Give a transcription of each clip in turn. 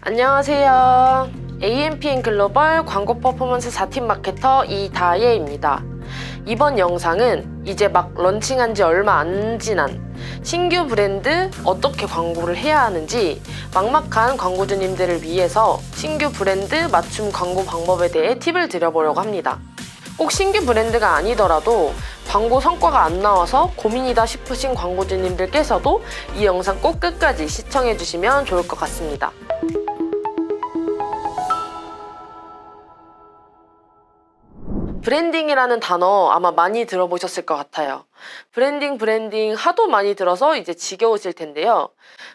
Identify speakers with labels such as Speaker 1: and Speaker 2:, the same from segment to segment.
Speaker 1: 안녕하세요. AMPN 글로벌 광고 퍼포먼스 4팀 마케터 이다예입니다. 이번 영상은 이제 막 런칭한 지 얼마 안 지난 신규 브랜드 어떻게 광고를 해야 하는지 막막한 광고주님들을 위해서 신규 브랜드 맞춤 광고 방법에 대해 팁을 드려보려고 합니다. 꼭 신규 브랜드가 아니더라도 광고 성과가 안 나와서 고민이다 싶으신 광고주님들께서도 이 영상 꼭 끝까지 시청해주시면 좋을 것 같습니다. 브랜딩이라는 단어 아마 많이 들어보셨을 것 같아요. 브랜딩 하도 많이 들어서 이제 지겨우실 텐데요.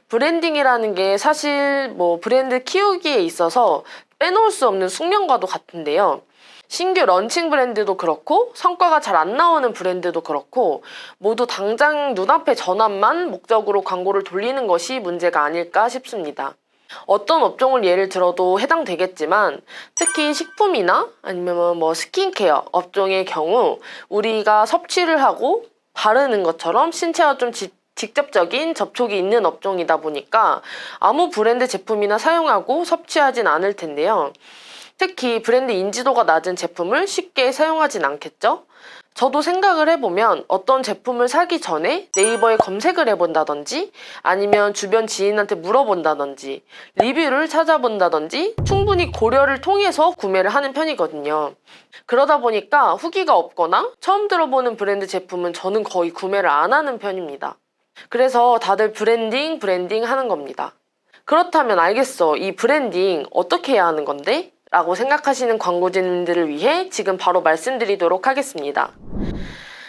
Speaker 1: 브랜딩이라는 게 사실 브랜드 키우기에 있어서 빼놓을 수 없는 숙련과도 같은데요. 신규 런칭 브랜드도 그렇고 성과가 잘 안 나오는 브랜드도 그렇고 모두 당장 눈앞의 전환만 목적으로 광고를 돌리는 것이 문제가 아닐까 싶습니다. 어떤 업종을 예를 들어도 해당되겠지만 특히 식품이나 아니면 스킨케어 업종의 경우 우리가 섭취를 하고 바르는 것처럼 신체와 좀 직접적인 접촉이 있는 업종이다 보니까 아무 브랜드 제품이나 사용하고 섭취하진 않을 텐데요. 특히 브랜드 인지도가 낮은 제품을 쉽게 사용하진 않겠죠? 저도 생각을 해보면 어떤 제품을 사기 전에 네이버에 검색을 해본다든지 아니면 주변 지인한테 물어본다든지 리뷰를 찾아본다든지 충분히 고려를 통해서 구매를 하는 편이거든요. 그러다 보니까 후기가 없거나 처음 들어보는 브랜드 제품은 저는 거의 구매를 안 하는 편입니다. 그래서 다들 브랜딩 하는 겁니다. 그렇다면 알겠어. 이 브랜딩 어떻게 해야 하는 건데? 라고 생각하시는 광고주님들을 위해 지금 바로 말씀드리도록 하겠습니다.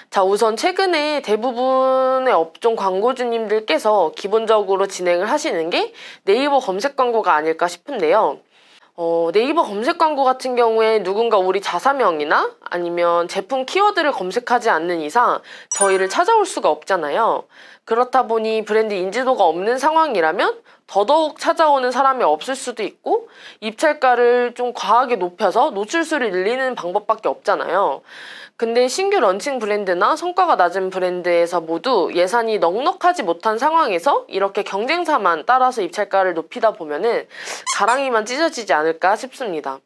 Speaker 1: 자, 우선 최근에 대부분의 업종 광고주님들께서 기본적으로 진행을 하시는 게 네이버 검색 광고가 아닐까 싶은데요. 네이버 검색 광고 같은 경우에 누군가 우리 자사명이나 아니면 제품 키워드를 검색하지 않는 이상 저희를 찾아올 수가 없잖아요. 그렇다 보니 브랜드 인지도가 없는 상황이라면 더더욱 찾아오는 사람이 없을 수도 있고 입찰가를 좀 과하게 높여서 노출수를 늘리는 방법밖에 없잖아요. 근데 신규 런칭 브랜드나 성과가 낮은 브랜드에서 모두 예산이 넉넉하지 못한 상황에서 이렇게 경쟁사만 따라서 입찰가를 높이다 보면은 가랑이만 찢어지지 않을까 싶습니다.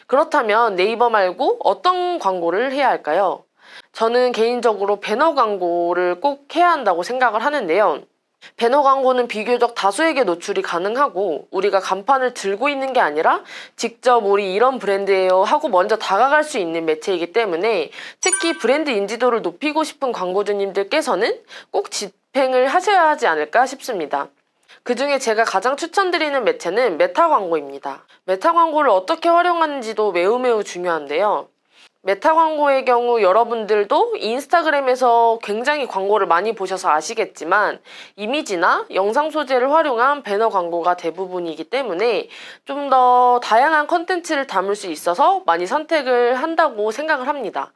Speaker 1: 그렇다면 네이버 말고 어떤 광고를 해야 할까요? 저는 개인적으로 배너 광고를 꼭 해야 한다고 생각을 하는데요. 배너 광고는 비교적 다수에게 노출이 가능하고 우리가 간판을 들고 있는 게 아니라 직접 우리 이런 브랜드예요 하고 먼저 다가갈 수 있는 매체이기 때문에 특히 브랜드 인지도를 높이고 싶은 광고주님들께서는 꼭 집행을 하셔야 하지 않을까 싶습니다. 그중에 제가 가장 추천드리는 매체는 메타 광고입니다. 메타 광고를 어떻게 활용하는지도 매우 중요한데요. 메타 광고의 경우 여러분들도 인스타그램에서 굉장히 광고를 많이 보셔서 아시겠지만 이미지나 영상 소재를 활용한 배너 광고가 대부분이기 때문에 좀 더 다양한 컨텐츠를 담을 수 있어서 많이 선택을 한다고 생각을 합니다.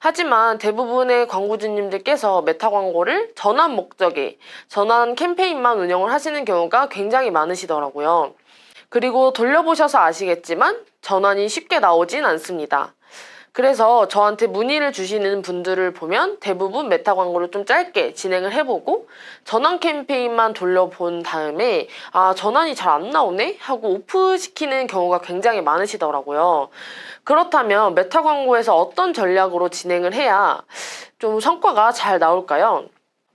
Speaker 1: 하지만 대부분의 광고주님들께서 메타 광고를 전환 목적에 전환 캠페인만 운영을 하시는 경우가 굉장히 많으시더라고요. 그리고 돌려보셔서 아시겠지만 전환이 쉽게 나오진 않습니다. 그래서 저한테 문의를 주시는 분들을 보면 대부분 메타 광고를 좀 짧게 진행을 해보고 전환 캠페인만 돌려본 다음에 전환이 잘 안 나오네? 하고 오프시키는 경우가 굉장히 많으시더라고요. 그렇다면 메타 광고에서 어떤 전략으로 진행을 해야 좀 성과가 잘 나올까요?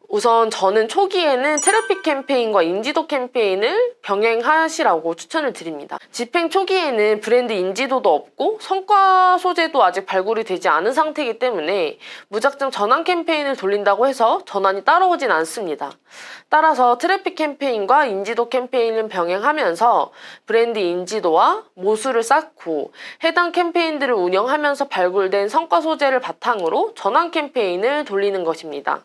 Speaker 1: 우선 저는 초기에는 트래픽 캠페인과 인지도 캠페인을 병행하시라고 추천을 드립니다. 집행 초기에는 브랜드 인지도도 없고 성과 소재도 아직 발굴이 되지 않은 상태이기 때문에 무작정 전환 캠페인을 돌린다고 해서 전환이 따라오진 않습니다. 따라서 트래픽 캠페인과 인지도 캠페인을 병행하면서 브랜드 인지도와 모수를 쌓고 해당 캠페인들을 운영하면서 발굴된 성과 소재를 바탕으로 전환 캠페인을 돌리는 것입니다.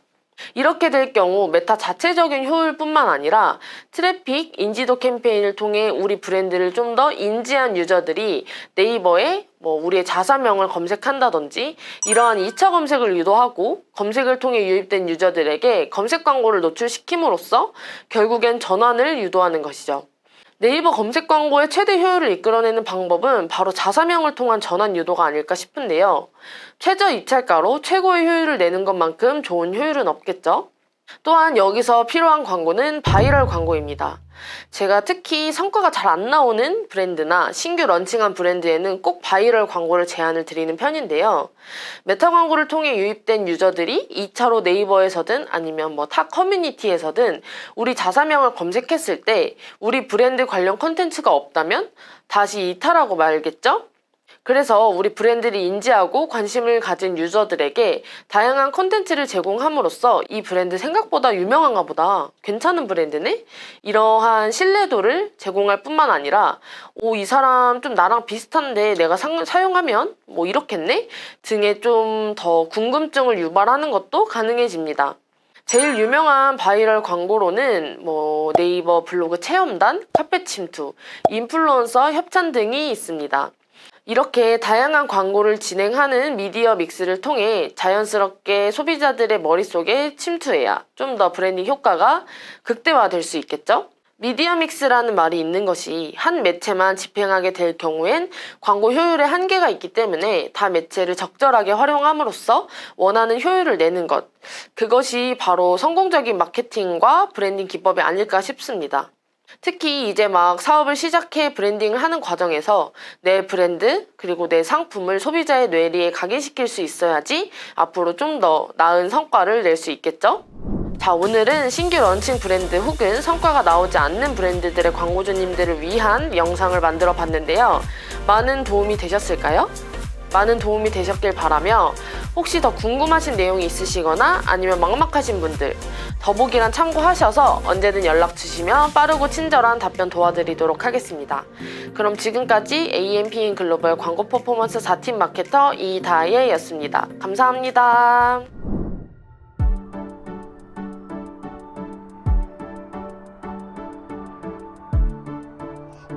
Speaker 1: 이렇게 될 경우 메타 자체적인 효율뿐만 아니라 트래픽, 인지도 캠페인을 통해 우리 브랜드를 좀 더 인지한 유저들이 네이버에 우리의 자사명을 검색한다든지 이러한 2차 검색을 유도하고 검색을 통해 유입된 유저들에게 검색 광고를 노출시킴으로써 결국엔 전환을 유도하는 것이죠. 네이버 검색 광고의 최대 효율을 이끌어내는 방법은 바로 자사명을 통한 전환 유도가 아닐까 싶은데요. 최저 입찰가로 최고의 효율을 내는 것만큼 좋은 효율은 없겠죠? 또한 여기서 필요한 광고는 바이럴 광고입니다. 제가 특히 성과가 잘 안 나오는 브랜드나 신규 런칭한 브랜드에는 꼭 바이럴 광고를 제안을 드리는 편인데요. 메타 광고를 통해 유입된 유저들이 2차로 네이버에서든 아니면 타 커뮤니티에서든 우리 자사명을 검색했을 때 우리 브랜드 관련 콘텐츠가 없다면 다시 이탈하고 말겠죠? 그래서 우리 브랜드를 인지하고 관심을 가진 유저들에게 다양한 콘텐츠를 제공함으로써 이 브랜드 생각보다 유명한가 보다, 괜찮은 브랜드네? 이러한 신뢰도를 제공할 뿐만 아니라 이 사람 좀 나랑 비슷한데 내가 사용하면 이렇겠네? 등의 좀 더 궁금증을 유발하는 것도 가능해집니다. 제일 유명한 바이럴 광고로는 네이버 블로그 체험단, 카페 침투, 인플루언서 협찬 등이 있습니다. 이렇게 다양한 광고를 진행하는 미디어 믹스를 통해 자연스럽게 소비자들의 머릿속에 침투해야 좀 더 브랜딩 효과가 극대화될 수 있겠죠? 미디어 믹스라는 말이 있는 것이 한 매체만 집행하게 될 경우엔 광고 효율에 한계가 있기 때문에 다 매체를 적절하게 활용함으로써 원하는 효율을 내는 것. 그것이 바로 성공적인 마케팅과 브랜딩 기법이 아닐까 싶습니다. 특히 이제 사업을 시작해 브랜딩을 하는 과정에서 내 브랜드 그리고 내 상품을 소비자의 뇌리에 각인시킬 수 있어야지 앞으로 좀 더 나은 성과를 낼 수 있겠죠? 자, 오늘은 신규 런칭 브랜드 혹은 성과가 나오지 않는 브랜드들의 광고주님들을 위한 영상을 만들어 봤는데요. 많은 도움이 되셨을까요? 많은 도움이 되셨길 바라며 혹시 더 궁금하신 내용이 있으시거나 아니면 막막하신 분들 더보기란 참고하셔서 언제든 연락 주시면 빠르고 친절한 답변 도와드리도록 하겠습니다. 그럼 지금까지 AMP인 글로벌 광고 퍼포먼스 4팀 마케터 이다혜였습니다. 감사합니다.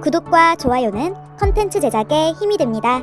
Speaker 2: 구독과 좋아요는 컨텐츠 제작에 힘이 됩니다.